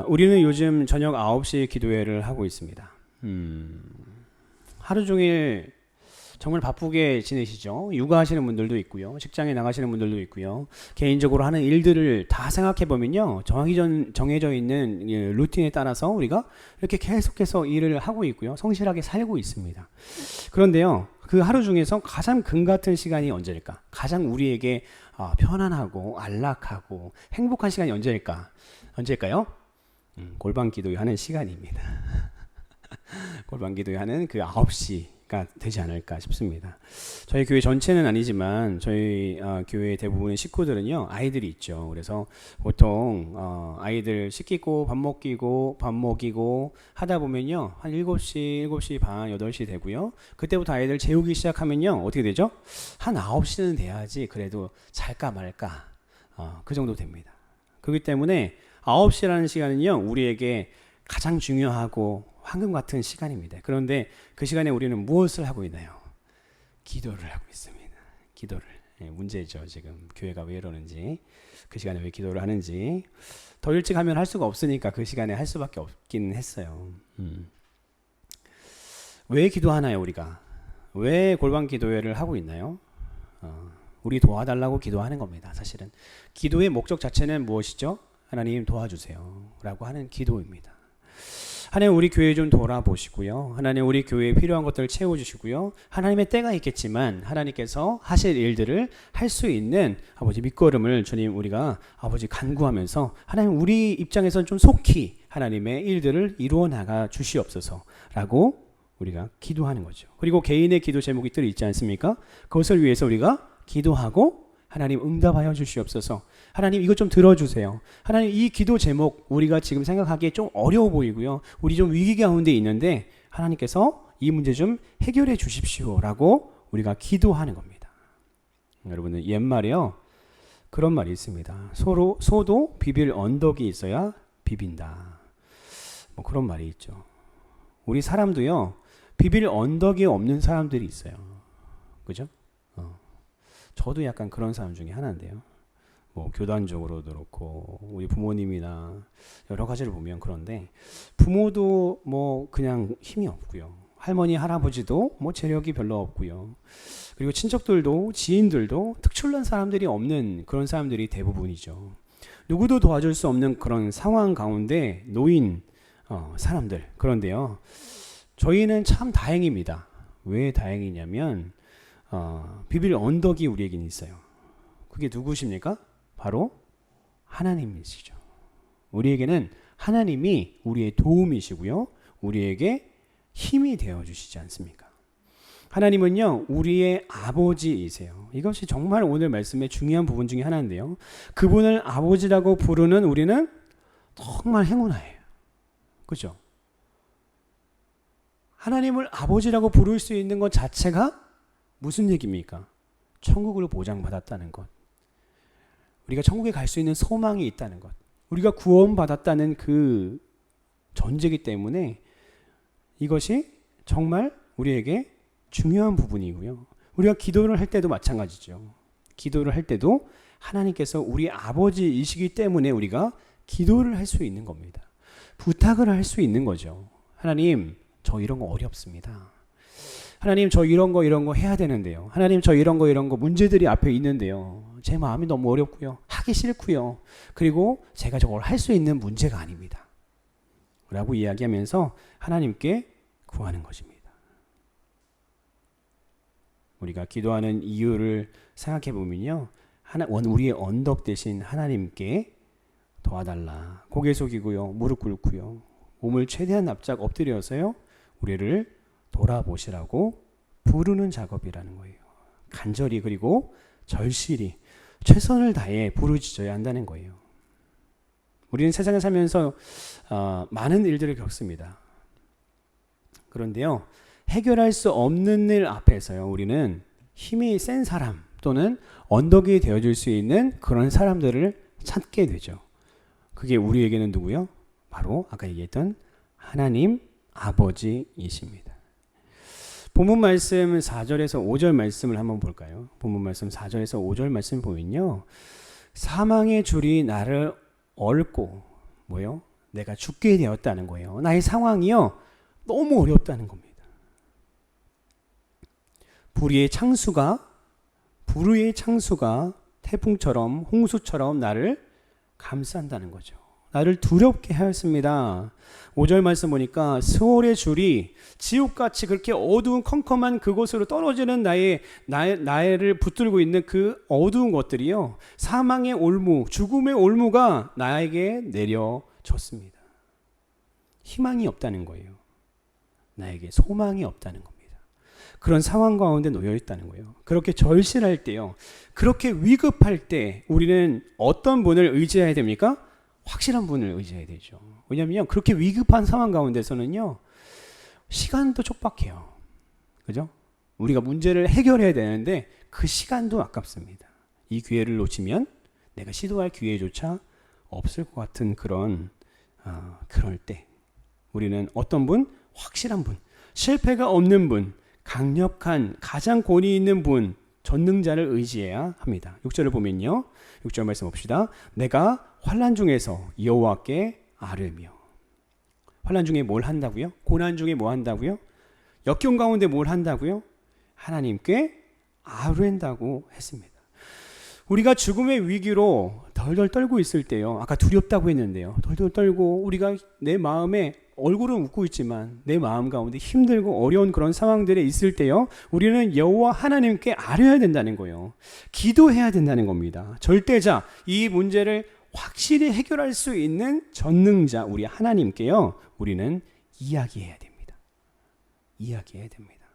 우리는 요즘 저녁 9시 기도회를 하고 있습니다. 하루 종일 정말 바쁘게 지내시죠? 육아하시는 분들도 있고요. 직장에 나가시는 분들도 있고요. 개인적으로 하는 일들을 다 생각해 보면요. 정해져 있는 루틴에 따라서 우리가 이렇게 계속해서 일을 하고 있고요. 성실하게 살고 있습니다. 그런데요. 그 하루 중에서 가장 금 같은 시간이 언제일까? 가장 우리에게 편안하고 안락하고 행복한 시간이 언제일까요? 골방 기도하는 시간입니다. 골방 기도하는 그 9시가 되지 않을까 싶습니다. 저희 교회 전체는 아니지만 저희 교회 대부분의 식구들은요 아이들이 있죠. 그래서 보통 아이들 씻기고 밥 먹이고 하다 보면요 한 7시 반 8시 되고요. 그때부터 아이들 재우기 시작하면요 어떻게 되죠? 한 9시는 돼야지 그래도 잘까 말까 그 정도 됩니다. 그렇기 때문에 9시라는 시간은요 우리에게 가장 중요하고 황금 같은 시간입니다. 그런데 그 시간에 우리는 무엇을 하고 있나요? 기도를 하고 있습니다. 기도를. 문제죠. 지금 교회가 왜 이러는지, 그 시간에 왜 기도를 하는지. 더 일찍 하면 할 수가 없으니까 그 시간에 할 수밖에 없긴 했어요. 왜 기도하나요, 우리가? 왜 골방 기도회를 하고 있나요? 우리 도와달라고 기도하는 겁니다. 사실은 기도의 목적 자체는 무엇이죠? 하나님 도와주세요 라고 하는 기도입니다. 하나님 우리 교회 좀 돌아보시고요. 하나님 우리 교회에 필요한 것들을 채워주시고요. 하나님의 때가 있겠지만 하나님께서 하실 일들을 할 수 있는 아버지 밑거름을 주님 우리가 아버지 간구하면서 하나님 우리 입장에서는 좀 속히 하나님의 일들을 이루어 나가 주시옵소서라고 우리가 기도하는 거죠. 그리고 개인의 기도 제목이 또 있지 않습니까? 그것을 위해서 우리가 기도하고 하나님 응답하여 주시옵소서. 하나님 이것 좀 들어주세요. 하나님 이 기도 제목 우리가 지금 생각하기에 좀 어려워 보이고요. 우리 좀 위기 가운데 있는데 하나님께서 이 문제 좀 해결해 주십시오라고 우리가 기도하는 겁니다. 여러분들 옛말에요. 그런 말이 있습니다. 소도 비빌 언덕이 있어야 비빈다. 뭐 그런 말이 있죠. 우리 사람도요. 비빌 언덕이 없는 사람들이 있어요. 그죠? 저도 약간 그런 사람 중에 하나인데요. 뭐 교단적으로도 그렇고 우리 부모님이나 여러 가지를 보면 그런데 부모도 뭐 그냥 힘이 없고요. 할머니 할아버지도 뭐 재력이 별로 없고요. 그리고 친척들도 지인들도 특출난 사람들이 없는 그런 사람들이 대부분이죠. 누구도 도와줄 수 없는 그런 상황 가운데 놓인 사람들. 그런데요. 저희는 참 다행입니다. 왜 다행이냐면 비빌 언덕이 우리에게는 있어요. 그게 누구십니까? 바로 하나님이시죠. 우리에게는 하나님이 우리의 도움이시고요. 우리에게 힘이 되어주시지 않습니까? 하나님은요. 우리의 아버지이세요. 이것이 정말 오늘 말씀의 중요한 부분 중에 하나인데요. 그분을 아버지라고 부르는 우리는 정말 행운아예요. 그렇죠? 하나님을 아버지라고 부를 수 있는 것 자체가 무슨 얘기입니까? 천국을 보장받았다는 것. 우리가 천국에 갈 수 있는 소망이 있다는 것. 우리가 구원받았다는 그 전제이기 때문에 이것이 정말 우리에게 중요한 부분이고요. 우리가 기도를 할 때도 마찬가지죠. 기도를 할 때도 하나님께서 우리 아버지이시기 때문에 우리가 기도를 할 수 있는 겁니다. 부탁을 할 수 있는 거죠. 하나님, 저 이런 거 어렵습니다. 하나님 저 이런 거 해야 되는데요. 하나님 저 이런 거 문제들이 앞에 있는데요. 제 마음이 너무 어렵고요. 하기 싫고요. 그리고 제가 저걸 할 수 있는 문제가 아닙니다. 라고 이야기하면서 하나님께 구하는 것입니다. 우리가 기도하는 이유를 생각해 보면요. 우리의 언덕 대신 하나님께 도와달라. 고개 숙이고요. 무릎 꿇고요. 몸을 최대한 납작 엎드려서요. 우리를 돌아보시라고 부르는 작업이라는 거예요. 간절히 그리고 절실히 최선을 다해 부르짖어야 한다는 거예요. 우리는 세상에 살면서 많은 일들을 겪습니다. 그런데요. 해결할 수 없는 일 앞에서요. 우리는 힘이 센 사람 또는 언덕이 되어줄 수 있는 그런 사람들을 찾게 되죠. 그게 우리에게는 누구요? 바로 아까 얘기했던 하나님 아버지이십니다. 본문 말씀 4절에서 5절 말씀을 한번 볼까요? 본문 말씀 4절에서 5절 말씀 보면요. 사망의 줄이 나를 얽고 뭐요? 내가 죽게 되었다는 거예요. 나의 상황이요 너무 어렵다는 겁니다. 불의의 창수가 태풍처럼 홍수처럼 나를 감싼다는 거죠. 나를 두렵게 하였습니다. 5절 말씀 보니까 스올의 줄이 지옥같이 그렇게 어두운 컴컴한 그곳으로 떨어지는 나를 붙들고 있는 그 어두운 것들이요 사망의 올무, 죽음의 올무가 나에게 내려졌습니다. 희망이 없다는 거예요. 나에게 소망이 없다는 겁니다. 그런 상황 가운데 놓여 있다는 거예요. 그렇게 절실할 때요, 그렇게 위급할 때 우리는 어떤 분을 의지해야 됩니까? 확실한 분을 의지해야 되죠. 왜냐하면 그렇게 위급한 상황 가운데서는요 시간도 촉박해요. 그죠? 우리가 문제를 해결해야 되는데 그 시간도 아깝습니다. 이 기회를 놓치면 내가 시도할 기회조차 없을 것 같은 그럴 때 우리는 어떤 분? 확실한 분, 실패가 없는 분, 강력한 가장 권위 있는 분, 전능자를 의지해야 합니다. 6절을 보면요, 6절 말씀 봅시다. 내가 환난 중에서 여호와께 아뢰며. 환난 중에 뭘 한다고요? 고난 중에 뭐 한다고요? 역경 가운데 뭘 한다고요? 하나님께 아뢰다고 했습니다. 우리가 죽음의 위기로 덜덜 떨고 있을 때요, 아까 두렵다고 했는데요, 덜덜 떨고 우리가 내 마음에 얼굴은 웃고 있지만 내 마음 가운데 힘들고 어려운 그런 상황들에 있을 때요, 우리는 여호와 하나님께 아뢰어야 된다는 거예요. 기도해야 된다는 겁니다. 절대자, 이 문제를 확실히 해결할 수 있는 전능자 우리 하나님께요 우리는 이야기해야 됩니다. 이야기해야 됩니다.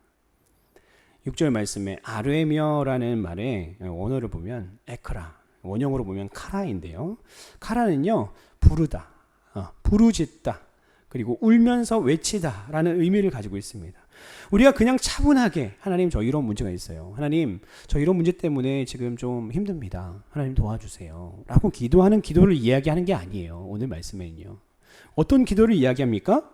6절 말씀에 아뢰며라는 말의 원어를 보면 에크라, 원형으로 보면 카라인데요, 카라는요 부르다, 부르짖다, 그리고 울면서 외치다 라는 의미를 가지고 있습니다. 우리가 그냥 차분하게 하나님 저 이런 문제가 있어요, 하나님 저 이런 문제 때문에 지금 좀 힘듭니다, 하나님 도와주세요 라고 기도하는 기도를 이야기하는 게 아니에요. 오늘 말씀에는요 어떤 기도를 이야기합니까?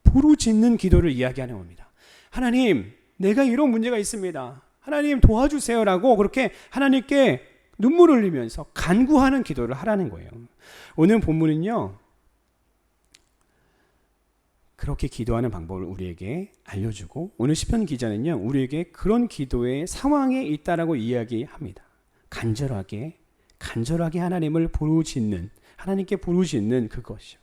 부르짖는 기도를 이야기하는 겁니다. 하나님 내가 이런 문제가 있습니다, 하나님 도와주세요 라고 그렇게 하나님께 눈물을 흘리면서 간구하는 기도를 하라는 거예요. 오늘 본문은요 그렇게 기도하는 방법을 우리에게 알려주고, 오늘 시편 기자는요 우리에게 그런 기도의 상황에 있다라고 이야기합니다. 간절하게 하나님을 부르짖는, 하나님께 부르짖는 그것이요.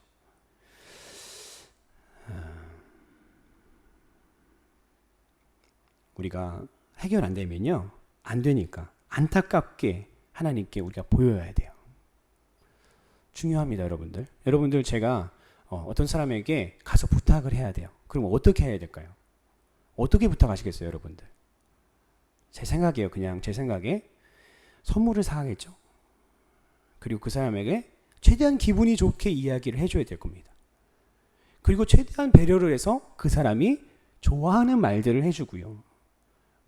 우리가 해결 안 되면요, 안 되니까 안타깝게 하나님께 우리가 보여야 돼요. 중요합니다, 여러분들. 여러분들 제가 어떤 사람에게 가서 부탁을 해야 돼요. 그럼 어떻게 해야 될까요? 어떻게 부탁하시겠어요, 여러분들? 제 생각이에요. 그냥 제 생각에 선물을 사가겠죠. 그리고 그 사람에게 최대한 기분이 좋게 이야기를 해줘야 될 겁니다. 그리고 최대한 배려를 해서 그 사람이 좋아하는 말들을 해주고요,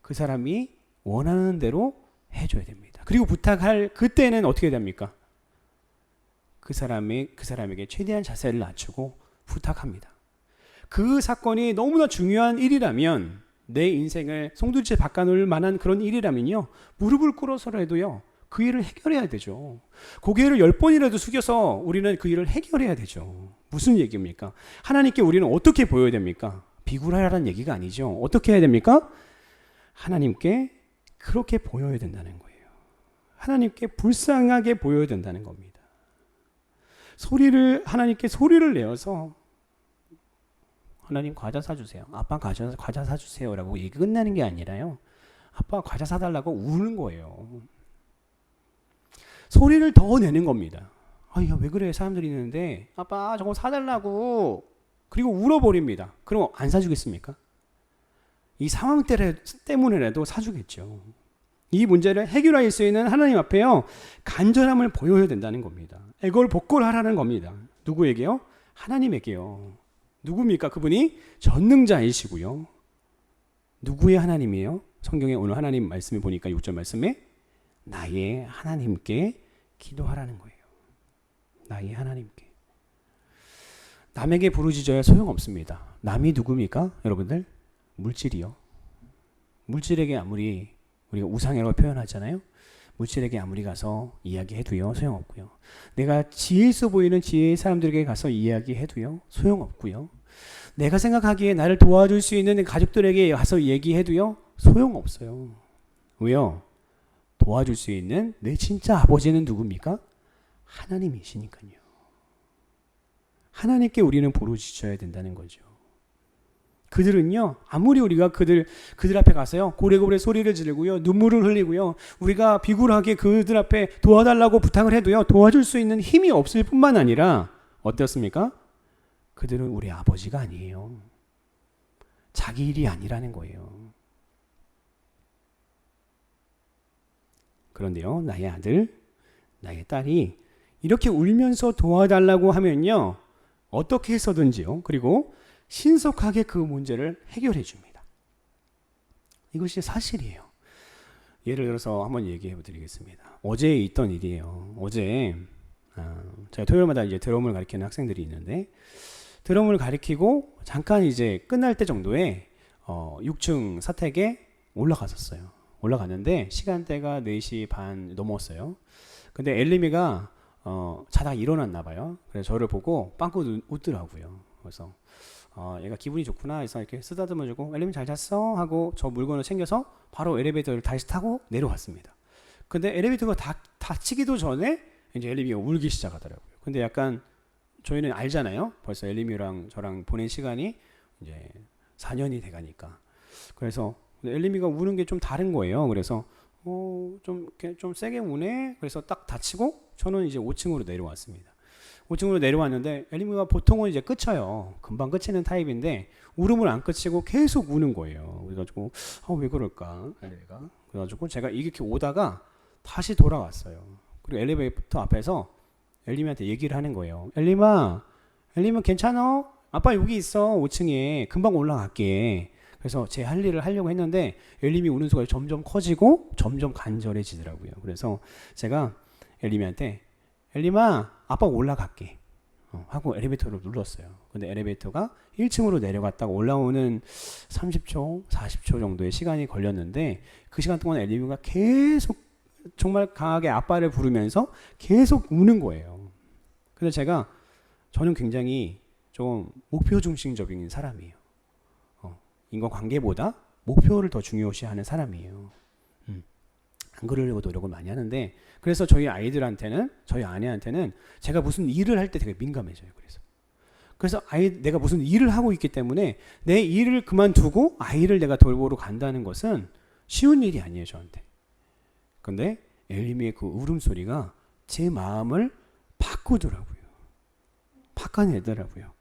그 사람이 원하는 대로 해줘야 됩니다. 그리고 부탁할 그때는 어떻게 됩니까? 그 사람에게 최대한 자세를 낮추고 부탁합니다. 그 사건이 너무나 중요한 일이라면, 내 인생을 송두리째 바꿔놓을 만한 그런 일이라면요, 무릎을 꿇어서라도요 그 일을 해결해야 되죠. 고개를 10번이라도 숙여서 우리는 그 일을 해결해야 되죠. 무슨 얘기입니까? 하나님께 우리는 어떻게 보여야 됩니까? 비굴하라는 얘기가 아니죠. 어떻게 해야 됩니까? 하나님께 그렇게 보여야 된다는 거예요. 하나님께 불쌍하게 보여야 된다는 겁니다. 하나님께 소리를 내어서 하나님 과자 사주세요, 아빠 과자 사주세요 라고 얘기 끝나는 게 아니라요, 아빠 과자 사달라고 우는 거예요. 소리를 더 내는 겁니다. 야, 왜 그래, 사람들이 있는데 아빠 저거 사달라고. 그리고 울어버립니다. 그럼 안 사주겠습니까? 이 상황 때문에라도 사주겠죠. 이 문제를 해결할 수 있는 하나님 앞에요 간절함을 보여야 된다는 겁니다. 애걸복걸하라는 겁니다. 누구에게요? 하나님에게요. 누굽니까? 그분이 전능자이시고요. 누구의 하나님이에요? 성경에 오늘 하나님 말씀을 보니까 6절 말씀에 나의 하나님께 기도하라는 거예요. 나의 하나님께. 남에게 부르짖어야 소용없습니다. 남이 누굽니까? 여러분들? 물질이요. 물질에게 아무리 우리가 우상이라고 표현하잖아요. 무칠에게 아무리 가서 이야기해도요 소용없고요. 내가 지혜 있어 보이는 지혜의 사람들에게 가서 이야기해도요 소용없고요. 내가 생각하기에 나를 도와줄 수 있는 가족들에게 가서 얘기해도요 소용없어요. 왜요? 도와줄 수 있는 내 진짜 아버지는 누굽니까? 하나님이시니까요. 하나님께 우리는 부르짖어야 된다는 거죠. 그들은요, 아무리 우리가 그들 앞에 가서요, 고래고래 소리를 지르고요, 눈물을 흘리고요, 우리가 비굴하게 그들 앞에 도와달라고 부탁을 해도요, 도와줄 수 있는 힘이 없을 뿐만 아니라, 어떻습니까? 그들은 우리 아버지가 아니에요. 자기 일이 아니라는 거예요. 그런데요, 나의 아들, 나의 딸이 이렇게 울면서 도와달라고 하면요, 어떻게 해서든지요, 그리고 신속하게 그 문제를 해결해 줍니다. 이것이 사실이에요. 예를 들어서 한번 얘기해 드리겠습니다. 어제 있던 일이에요. 어제 제가 토요일마다 이제 드럼을 가르치는 학생들이 있는데 드럼을 가르치고 잠깐 이제 끝날 때 정도에 6층 사택에 올라갔었어요. 올라갔는데 시간대가 4시 반 넘었어요. 근데 엘리미가 자다가 일어났나 봐요. 그래서 저를 보고 빵꾸 웃더라고요. 그래서 얘가 기분이 좋구나 해서 이렇게 쓰다듬어주고 엘리미 잘 잤어? 하고 저 물건을 챙겨서 바로 엘리베이터를 다시 타고 내려갔습니다. 근데 엘리베이터가 닫히기도 전에 이제 엘리미가 울기 시작하더라고요. 근데 약간 저희는 알잖아요. 벌써 엘리미랑 저랑 보낸 시간이 이제 4년이 돼가니까. 그래서 엘리미가 우는 게 좀 다른 거예요. 그래서 좀 세게 우네. 그래서 딱 닫히고 저는 이제 5층으로 내려왔습니다. 5층으로 내려왔는데 엘리미가 보통은 이제 끝쳐요. 금방 끝이는 타입인데 울음을 안 끝이고 계속 우는 거예요. 그래가지고 왜 그럴까? 엘리미가. 그래가지고 제가 이렇게 오다가 다시 돌아왔어요. 그리고 엘리베이터 앞에서 엘리미한테 얘기를 하는 거예요. 엘리마 괜찮아? 아빠 여기 있어. 5층에 금방 올라갈게. 그래서 제 할 일을 하려고 했는데 엘리미 우는 소리가 점점 커지고 점점 간절해지더라고요. 그래서 제가 엘리미한테 엘리마 아빠 올라갈게 하고 엘리베이터를 눌렀어요. 근데 엘리베이터가 1층으로 내려갔다가 올라오는 30초 40초 정도의 시간이 걸렸는데 그 시간 동안 엘리미가 계속 정말 강하게 아빠를 부르면서 계속 우는 거예요. 근데 저는 굉장히 좀 목표 중심적인 사람이에요. 인간관계보다 목표를 더 중요시하는 사람이에요. 안 그러려고 노력을 많이 하는데 그래서 저희 아이들한테는 저희 아내한테는 제가 무슨 일을 할 때 되게 민감해져요. 그래서 내가 무슨 일을 하고 있기 때문에 내 일을 그만두고 아이를 내가 돌보러 간다는 것은 쉬운 일이 아니에요. 저한테. 근데 엘리미의 그 울음소리가 제 마음을 바꾸더라고요. 바꿔내더라고요.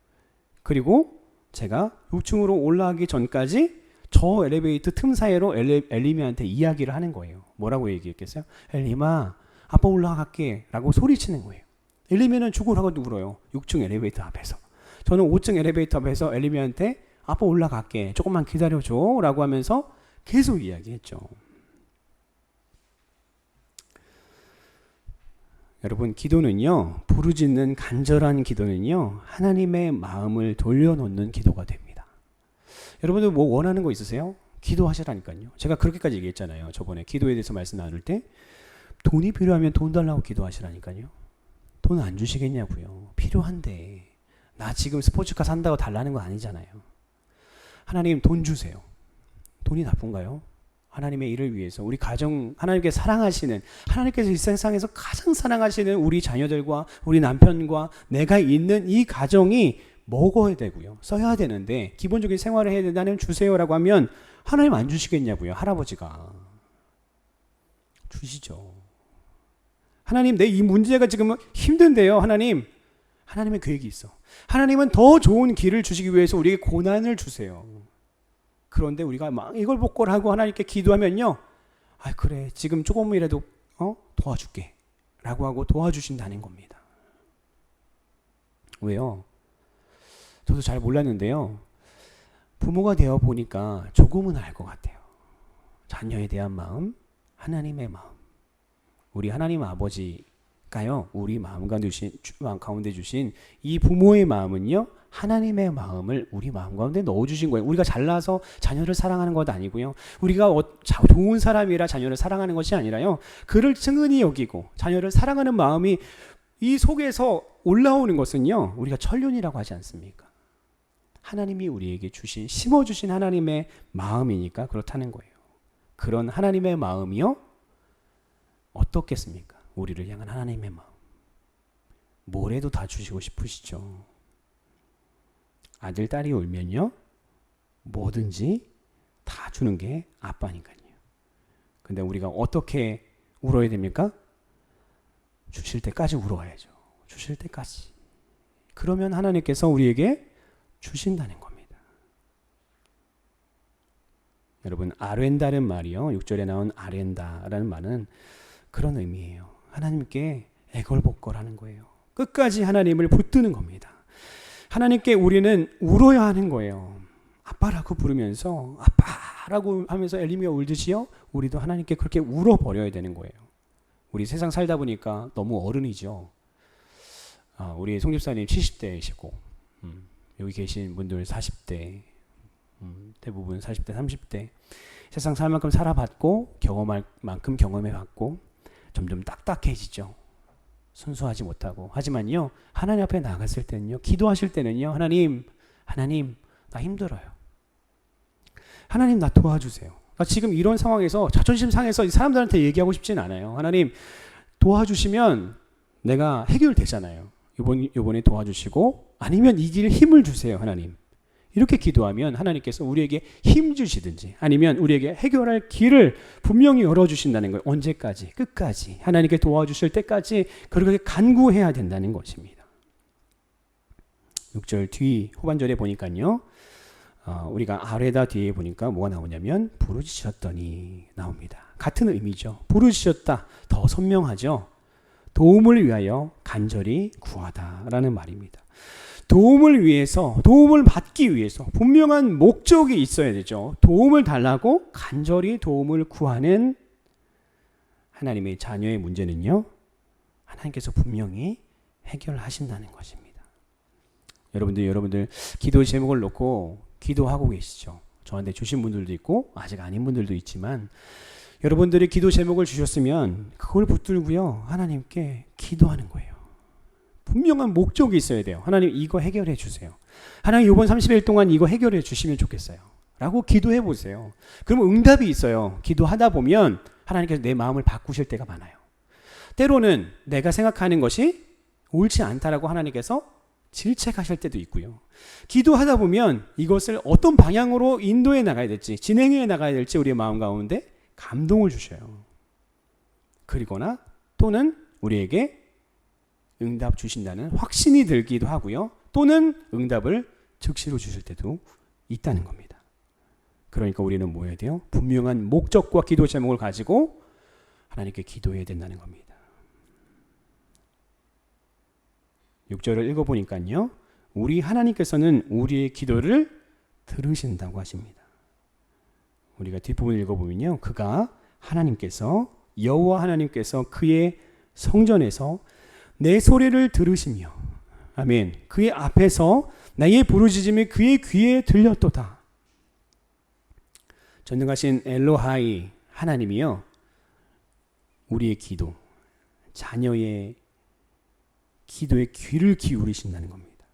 그리고 제가 6층으로 올라가기 전까지 저 엘리베이터 틈 사이로 엘리미한테 이야기를 하는 거예요. 뭐라고 얘기했겠어요? 엘리마 아빠 올라갈게 라고 소리치는 거예요. 엘리미는 죽으라고 울어요. 6층 엘리베이터 앞에서. 저는 5층 엘리베이터 앞에서 엘리미한테 아빠 올라갈게 조금만 기다려줘 라고 하면서 계속 이야기했죠. 여러분 기도는요, 부르짖는 간절한 기도는요, 하나님의 마음을 돌려놓는 기도가 됩니다. 여러분들 뭐 원하는 거 있으세요? 기도하시라니까요. 제가 그렇게까지 얘기했잖아요. 저번에 기도에 대해서 말씀 나눌 때 돈이 필요하면 돈 달라고 기도하시라니까요. 돈 안 주시겠냐고요. 필요한데 나 지금 스포츠카 산다고 달라는 거 아니잖아요. 하나님 돈 주세요. 돈이 나쁜가요? 하나님의 일을 위해서 우리 가정 하나님께 사랑하시는 하나님께서 이 세상에서 가장 사랑하시는 우리 자녀들과 우리 남편과 내가 있는 이 가정이 먹어야 되고요. 써야 되는데 기본적인 생활을 해야 된다면 주세요라고 하면 하나님 안 주시겠냐고요. 할아버지가. 주시죠. 하나님 내 이 문제가 지금 힘든데요. 하나님의 계획이 있어. 하나님은 더 좋은 길을 주시기 위해서 우리에게 고난을 주세요. 그런데 우리가 막 이걸 복걸하고 하나님께 기도하면요. 그래 지금 조금이라도 도와줄게 라고 하고 도와주신다는 겁니다. 왜요? 저도 잘 몰랐는데요. 부모가 되어 보니까 조금은 알 것 같아요. 자녀에 대한 마음, 하나님의 마음. 우리 하나님 아버지가요. 우리 마음 가운데 주신 이 부모의 마음은요. 하나님의 마음을 우리 마음 가운데 넣어주신 거예요. 우리가 잘나서 자녀를 사랑하는 것 아니고요. 우리가 좋은 사람이라 자녀를 사랑하는 것이 아니라요. 그를 증은히 여기고 자녀를 사랑하는 마음이 이 속에서 올라오는 것은요. 우리가 천륜이라고 하지 않습니까? 하나님이 우리에게 심어주신 하나님의 마음이니까 그렇다는 거예요. 그런 하나님의 마음이요. 어떻겠습니까? 우리를 향한 하나님의 마음. 뭐래도 다 주시고 싶으시죠. 아들, 딸이 울면요. 뭐든지 다 주는 게 아빠니까요. 근데 우리가 어떻게 울어야 됩니까? 주실 때까지 울어야죠. 주실 때까지. 그러면 하나님께서 우리에게 주신다는 겁니다. 여러분, 아렌다는 말이요. 6절에 나온 아렌다라는 말은 그런 의미예요. 하나님께 애걸복걸하는 거예요. 끝까지 하나님을 붙드는 겁니다. 하나님께 우리는 울어야 하는 거예요. 아빠라고 부르면서 아빠라고 하면서 엘리미가 울듯이요. 우리도 하나님께 그렇게 울어버려야 되는 거예요. 우리 세상 살다 보니까 너무 어른이죠. 우리 송집사님 70대이시고 여기 계신 분들 40대 대부분 40대 30대 세상 살 만큼 살아봤고 경험할 만큼 경험해봤고 점점 딱딱해지죠. 순수하지 못하고. 하지만요, 하나님 앞에 나갔을 때는요, 기도하실 때는요, 하나님 나 힘들어요. 하나님 나 도와주세요. 나 지금 이런 상황에서 자존심 상해서 사람들한테 얘기하고 싶진 않아요. 하나님 도와주시면 내가 해결되잖아요. 이번에 도와주시고 아니면 이길 힘을 주세요. 하나님. 이렇게 기도하면 하나님께서 우리에게 힘 주시든지 아니면 우리에게 해결할 길을 분명히 열어주신다는 거예요. 언제까지? 끝까지. 하나님께 도와주실 때까지 그렇게 간구해야 된다는 것입니다. 6절 뒤 후반절에 보니까요. 우리가 아레다 뒤에 보니까 뭐가 나오냐면 부르짖었더니 나옵니다. 같은 의미죠. 부르짖었다. 더 선명하죠. 도움을 위하여 간절히 구하다라는 말입니다. 도움을 위해서, 도움을 받기 위해서 분명한 목적이 있어야 되죠. 도움을 달라고 간절히 도움을 구하는 하나님의 자녀의 문제는요. 하나님께서 분명히 해결하신다는 것입니다. 여러분들 기도 제목을 놓고 기도하고 계시죠. 저한테 주신 분들도 있고 아직 아닌 분들도 있지만 여러분들이 기도 제목을 주셨으면 그걸 붙들고요. 하나님께 기도하는 거예요. 분명한 목적이 있어야 돼요. 하나님 이거 해결해 주세요. 하나님 이번 30일 동안 이거 해결해 주시면 좋겠어요. 라고 기도해 보세요. 그러면 응답이 있어요. 기도하다 보면 하나님께서 내 마음을 바꾸실 때가 많아요. 때로는 내가 생각하는 것이 옳지 않다라고 하나님께서 질책하실 때도 있고요. 기도하다 보면 이것을 어떤 방향으로 인도해 나가야 될지 진행해 나가야 될지 우리의 마음 가운데 감동을 주셔요. 그리거나 또는 우리에게 응답 주신다는 확신이 들기도 하고요. 또는 응답을 즉시로 주실 때도 있다는 겁니다. 그러니까 우리는 뭐 해야 돼요? 분명한 목적과 기도 제목을 가지고 하나님께 기도해야 된다는 겁니다. 6절을 읽어보니까요. 우리 하나님께서는 우리의 기도를 들으신다고 하십니다. 우리가 뒷부분을 읽어보면요. 그가 하나님께서 여호와 하나님께서 그의 성전에서 내 소리를 들으시며 아멘. 그의 앞에서 나의 부르짖음이 그의 귀에 들렸도다. 전능하신 엘로하이 하나님이요. 우리의 기도, 자녀의 기도에 귀를 기울이신다는 겁니다.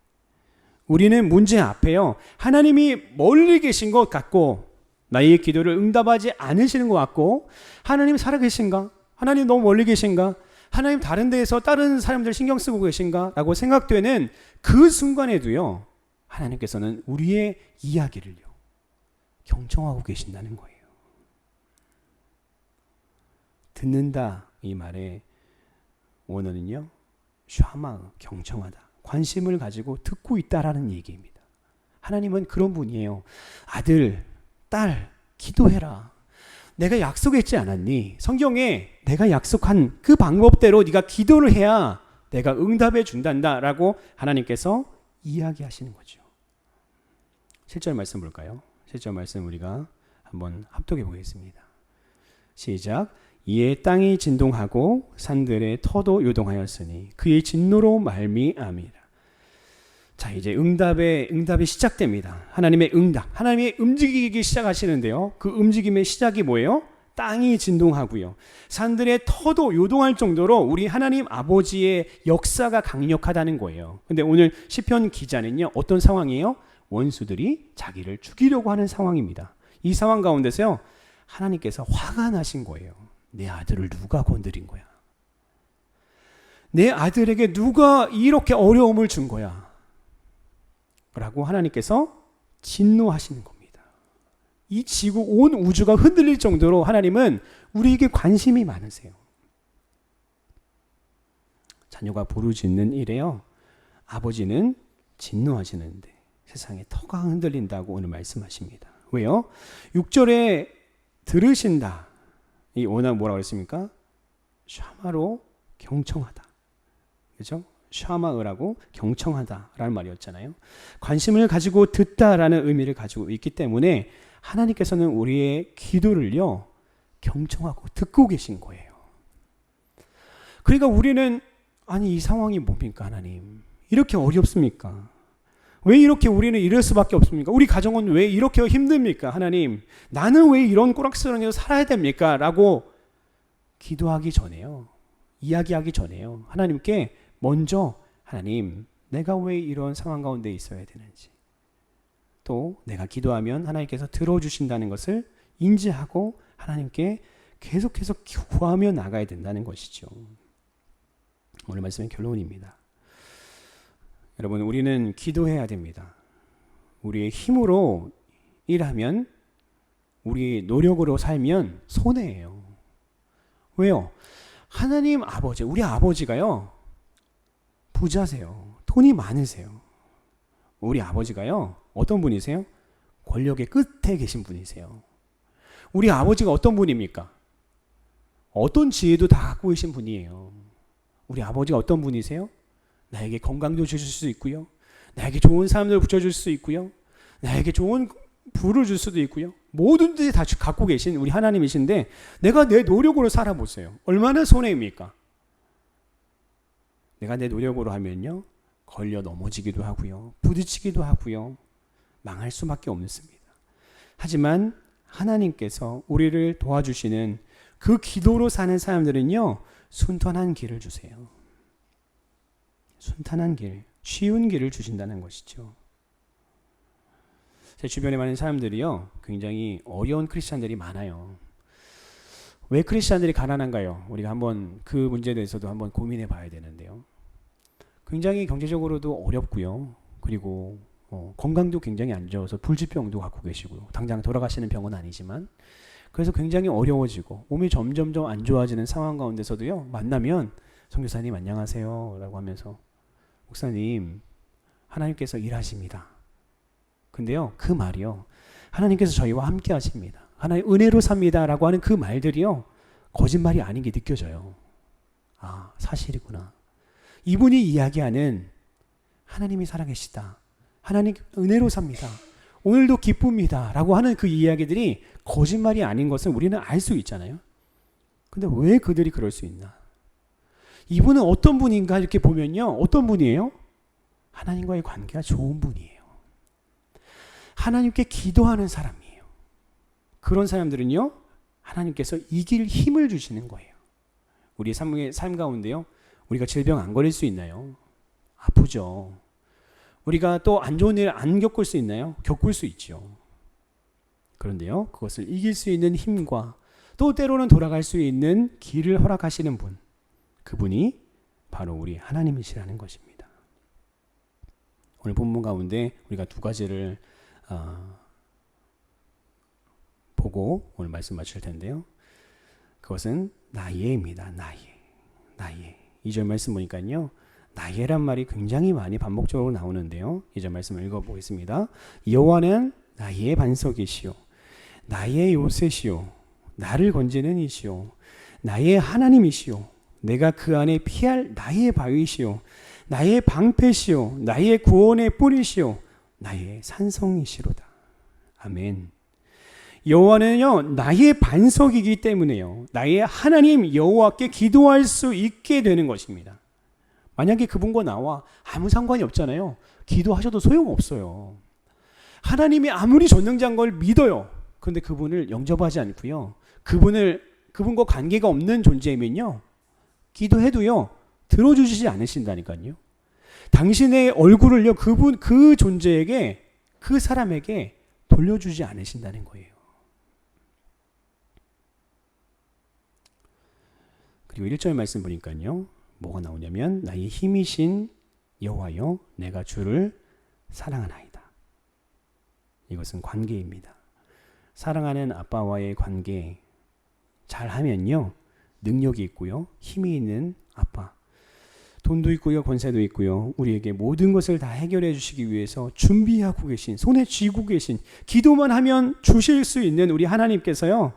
우리는 문제 앞에요. 하나님이 멀리 계신 것 같고 나의 기도를 응답하지 않으시는 것 같고 하나님 살아계신가? 하나님 너무 멀리 계신가? 하나님 다른 데에서 다른 사람들 신경 쓰고 계신가? 라고 생각되는 그 순간에도요. 하나님께서는 우리의 이야기를요. 경청하고 계신다는 거예요. 듣는다 이 말의 원어는요. 샤마 경청하다. 관심을 가지고 듣고 있다라는 얘기입니다. 하나님은 그런 분이에요. 아들, 딸, 기도해라. 내가 약속했지 않았니? 성경에 내가 약속한 그 방법대로 네가 기도를 해야 내가 응답해 준단다라고 하나님께서 이야기하시는 거죠. 7절 말씀 볼까요? 7절 말씀 우리가 한번 합독해 보겠습니다. 시작. 이에 땅이 진동하고 산들의 터도 요동하였으니 그의 진노로 말미암이라. 자, 이제 응답이 시작됩니다. 하나님의 응답. 하나님이 움직이기 시작하시는데요. 그 움직임의 시작이 뭐예요? 땅이 진동하고요. 산들의 터도 요동할 정도로 우리 하나님 아버지의 역사가 강력하다는 거예요. 근데 오늘 시편 기자는요, 어떤 상황이에요? 원수들이 자기를 죽이려고 하는 상황입니다. 이 상황 가운데서요, 하나님께서 화가 나신 거예요. 내 아들을 누가 건드린 거야? 내 아들에게 누가 이렇게 어려움을 준 거야? 라고 하나님께서 진노하시는 겁니다. 이 지구 온 우주가 흔들릴 정도로 하나님은 우리에게 관심이 많으세요. 자녀가 부르짖는 일에요, 아버지는 진노하시는데 세상에 터가 흔들린다고 오늘 말씀하십니다. 왜요? 6절에 들으신다. 이 원어 뭐라고 했습니까? 샤마로 경청하다. 그렇죠? 샤마으라고 경청하다라는 말이었잖아요. 관심을 가지고 듣다라는 의미를 가지고 있기 때문에 하나님께서는 우리의 기도를요, 경청하고 듣고 계신 거예요. 그러니까 우리는 아니 이 상황이 뭡니까 하나님? 이렇게 어렵습니까? 왜 이렇게 우리는 이럴 수밖에 없습니까? 우리 가정은 왜 이렇게 힘듭니까? 하나님, 나는 왜 이런 꼬락서렁이로 살아야 됩니까? 라고 기도하기 전에요, 이야기하기 전에요, 하나님께 먼저 하나님, 내가 왜 이런 상황 가운데 있어야 되는지, 또 내가 기도하면 하나님께서 들어주신다는 것을 인지하고 하나님께 계속해서 구하며 나가야 된다는 것이죠. 오늘 말씀의 결론입니다. 여러분, 우리는 기도해야 됩니다. 우리의 힘으로 일하면, 우리 노력으로 살면 손해예요. 왜요? 하나님 아버지, 우리 아버지가요, 부자세요. 돈이 많으세요. 우리 아버지가요, 어떤 분이세요? 권력의 끝에 계신 분이세요. 우리 아버지가 어떤 분입니까? 어떤 지혜도 다 갖고 계신 분이에요. 우리 아버지가 어떤 분이세요? 나에게 건강도 주실 수 있고요, 나에게 좋은 사람들을 붙여줄 수 있고요, 나에게 좋은 부를 줄 수도 있고요, 모든 것들이 다 갖고 계신 우리 하나님이신데 내가 내 노력으로 살아보세요. 얼마나 손해입니까? 내가 내 노력으로 하면요, 걸려 넘어지기도 하고요, 부딪히기도 하고요, 망할 수밖에 없습니다. 하지만 하나님께서 우리를 도와주시는 그 기도로 사는 사람들은요, 순탄한 길을 주세요. 순탄한 길, 쉬운 길을 주신다는 것이죠. 제 주변에 많은 사람들이요, 굉장히 어려운 크리스찬들이 많아요. 왜 크리스찬들이 가난한가요? 우리가 한번 그 문제에 대해서도 한번 고민해 봐야 되는데요. 굉장히 경제적으로도 어렵고요, 그리고 건강도 굉장히 안 좋아서 불치병도 갖고 계시고요, 당장 돌아가시는 병은 아니지만, 그래서 굉장히 어려워지고 몸이 점점점 안 좋아지는 상황 가운데서도요, 만나면 선교사님 안녕하세요 라고 하면서, 목사님 하나님께서 일하십니다. 근데요, 그 말이요, 하나님께서 저희와 함께 하십니다, 하나님 은혜로 삽니다 라고 하는 그 말들이요, 거짓말이 아닌 게 느껴져요. 아, 사실이구나. 이분이 이야기하는 하나님이 살아계시다, 하나님 은혜로 삽니다, 오늘도 기쁩니다 라고 하는 그 이야기들이 거짓말이 아닌 것을 우리는 알 수 있잖아요. 근데 왜 그들이 그럴 수 있나? 이분은 어떤 분인가 이렇게 보면요, 어떤 분이에요? 하나님과의 관계가 좋은 분이에요. 하나님께 기도하는 사람이에요. 그런 사람들은요, 하나님께서 이길 힘을 주시는 거예요. 우리 삶 가운데요, 우리가 질병 안 걸릴 수 있나요? 아프죠. 우리가 또 안 좋은 일 안 겪을 수 있나요? 겪을 수 있죠. 그런데요, 그것을 이길 수 있는 힘과 또 때로는 돌아갈 수 있는 길을 허락하시는 분, 그분이 바로 우리 하나님이시라는 것입니다. 오늘 본문 가운데 우리가 두 가지를 보고 오늘 말씀 마칠 텐데요. 그것은 나예입니다. 나예. 2절 말씀 보니까요, 나예란 말이 굉장히 많이 반복적으로 나오는데요. 2절 말씀을 읽어보겠습니다. 여호와는 나의 반석이시오, 나의 요새시오, 나를 건지는 이시오, 나의 하나님이시오, 내가 그 안에 피할 나의 바위시오, 나의 방패시오, 나의 구원의 뿌리시오, 나의 산성이시로다. 아멘. 여호와는요, 나의 반석이기 때문에요, 나의 하나님 여호와께 기도할 수 있게 되는 것입니다. 만약에 그분과 나와 아무 상관이 없잖아요. 기도하셔도 소용없어요. 하나님이 아무리 전능자인 걸 믿어요. 그런데 그분을 영접하지 않고요. 그분과 관계가 없는 존재이면요. 기도해도요. 들어주시지 않으신다니까요. 당신의 얼굴을요. 그 존재에게, 그 사람에게 돌려주지 않으신다는 거예요. 그리고 1절 말씀 보니까요. 뭐가 나오냐면 나의 힘이신 여호와여 내가 주를 사랑하나이다. 이것은 관계입니다. 사랑하는 아빠와의 관계 잘하면요. 능력이 있고요. 힘이 있는 아빠. 돈도 있고요. 권세도 있고요. 우리에게 모든 것을 다 해결해 주시기 위해서 준비하고 계신, 손에 쥐고 계신, 기도만 하면 주실 수 있는 우리 하나님께서요.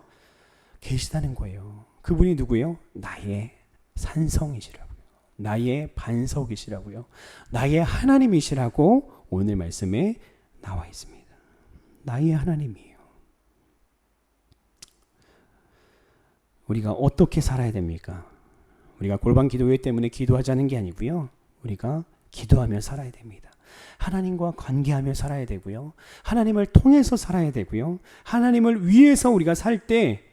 계시다는 거예요. 그분이 누구예요? 나의 산성이시라고요. 나의 반석이시라고요. 나의 하나님이시라고 오늘 말씀에 나와 있습니다. 나의 하나님이에요. 우리가 어떻게 살아야 됩니까? 우리가 골방 기도회 때문에 기도하자는 게 아니고요. 우리가 기도하며 살아야 됩니다. 하나님과 관계하며 살아야 되고요. 하나님을 통해서 살아야 되고요. 하나님을 위해서 우리가 살 때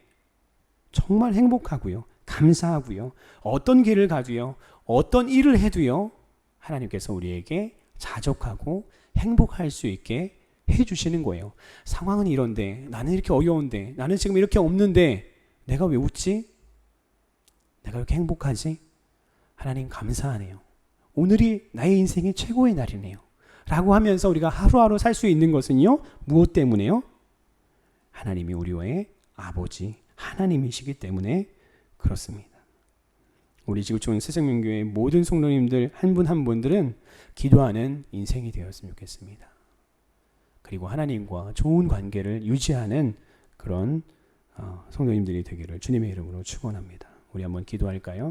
정말 행복하고요. 감사하고요. 어떤 길을 가도요. 어떤 일을 해도요. 하나님께서 우리에게 자족하고 행복할 수 있게 해주시는 거예요. 상황은 이런데, 나는 이렇게 어려운데, 나는 지금 이렇게 없는데 내가 왜 웃지? 내가 이렇게 행복하지? 하나님 감사하네요. 오늘이 나의 인생의 최고의 날이네요. 라고 하면서 우리가 하루하루 살 수 있는 것은요. 무엇 때문에요? 하나님이 우리의 아버지 하나님이시기 때문에 그렇습니다. 우리 지구촌 새생명교회 모든 성도님들 한 분 한 분들은 기도하는 인생이 되었으면 좋겠습니다. 그리고 하나님과 좋은 관계를 유지하는 그런 성도님들이 되기를 주님의 이름으로 축원합니다. 우리 한번 기도할까요?